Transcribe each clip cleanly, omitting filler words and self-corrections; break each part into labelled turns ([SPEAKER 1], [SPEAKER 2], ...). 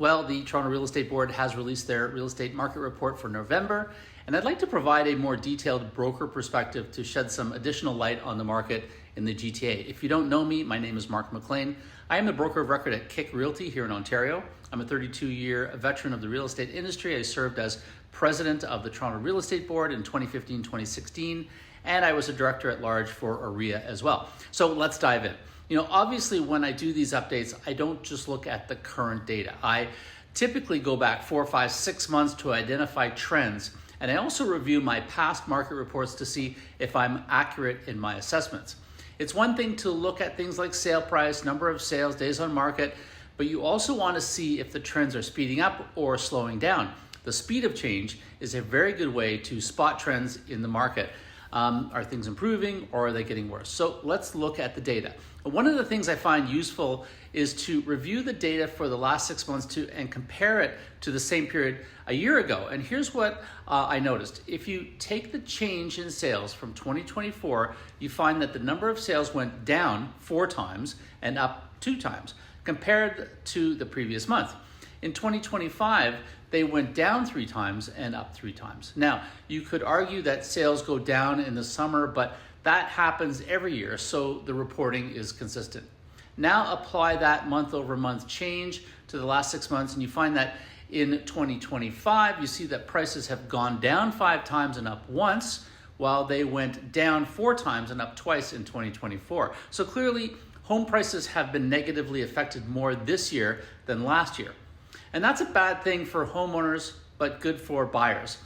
[SPEAKER 1] Well, the Toronto Real Estate Board has released their real estate market report for November, and I'd like to provide a more detailed broker perspective to shed some additional light on the market in the GTA. If you don't know me, my name is Mark McLean. I am the broker of record at TRREB Realty here in Ontario. I'm a 32-year veteran of the real estate industry. I served as president of the Toronto Real Estate Board in 2015-2016, and I was a director at large for TRREB as well. So let's dive in. Obviously when I do these updates, I don't just look at the current data. I typically go back 4, 5, 6 months to identify trends, and I also review my past market reports to see if I'm accurate in my assessments. It's one thing to look at things like sale price, number of sales, days on market, but you also want to see if the trends are speeding up or slowing down. The speed of change is a very good way to spot trends in the market. Are things improving or are they getting worse? So let's look at the data. One of the things I find useful is to review the data for the last 6 months and compare it to the same period a year ago. And here's what I noticed. If you take the change in sales from 2024, you find that the number of sales went down 4 times and up 2 times compared to the previous month. In 2025, they went down 3 times and up 3 times. Now, you could argue that sales go down in the summer, but that happens every year, so the reporting is consistent. Now apply that month over month change to the last 6 months, and you find that in 2025, you see that prices have gone down 5 times and up once, while they went down 4 times and up twice in 2024. So clearly, home prices have been negatively affected more this year than last year. And that's a bad thing for homeowners, but good for buyers.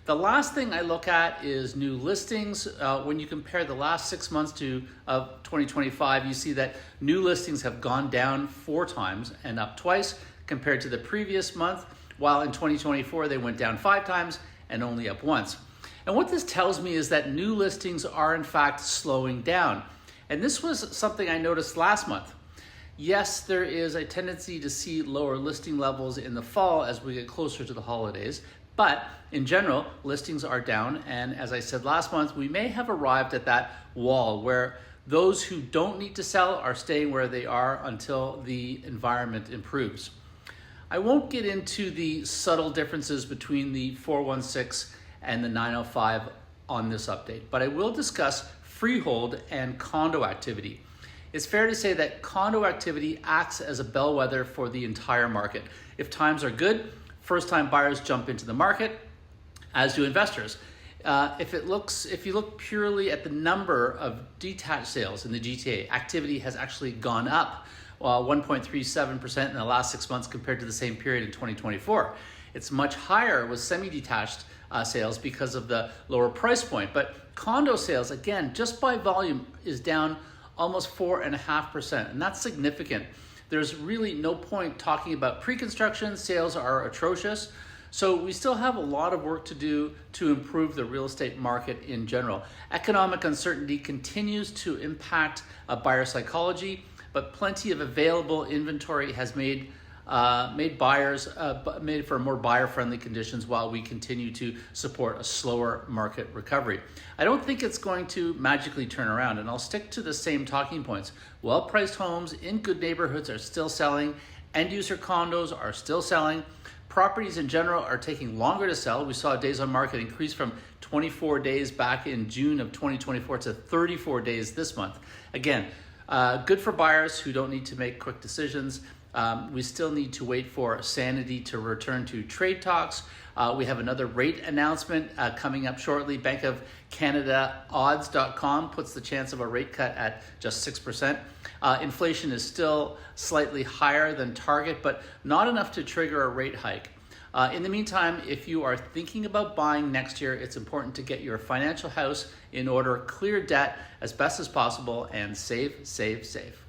[SPEAKER 1] The last thing I look at is new listings. When you compare the last 6 months of 2025, you see that new listings have gone down 4 times and up twice compared to the previous month, while in 2024 they went down 5 times and only up once. And what this tells me is that new listings are in fact slowing down. And this was something I noticed last month. Yes, there is a tendency to see lower listing levels in the fall as we get closer to the holidays, but in general, listings are down, and as I said last month, we may have arrived at that wall where those who don't need to sell are staying where they are until the environment improves. I won't get into the subtle differences between the 416 and the 905 on this update, but I will discuss freehold and condo activity. It's fair to say that condo activity acts as a bellwether for the entire market. If times are good, first-time buyers jump into the market, as do investors. If you look purely at the number of detached sales in the GTA, activity has actually gone up 1.37% in the last 6 months compared to the same period in 2024. It's much higher with semi-detached sales because of the lower price point. But condo sales, again, just by volume, is down almost 4.5%, and that's significant. There's really no point talking about pre-construction. Sales are atrocious. So we still have a lot of work to do to improve the real estate market in general. Economic uncertainty continues to impact buyer psychology, but plenty of available inventory has made for more buyer-friendly conditions while we continue to support a slower market recovery. I don't think it's going to magically turn around, and I'll stick to the same talking points. Well-priced homes in good neighborhoods are still selling. End-user condos are still selling. Properties in general are taking longer to sell. We saw days on market increase from 24 days back in June of 2024 to 34 days this month. Again, good for buyers who don't need to make quick decisions. We still need to wait for sanity to return to trade talks. We have another rate announcement coming up shortly. Bank of Canada odds.com puts the chance of a rate cut at just 6%. Inflation is still slightly higher than target, but not enough to trigger a rate hike. In the meantime, if you are thinking about buying next year, it's important to get your financial house in order, clear debt as best as possible, and save, save, save.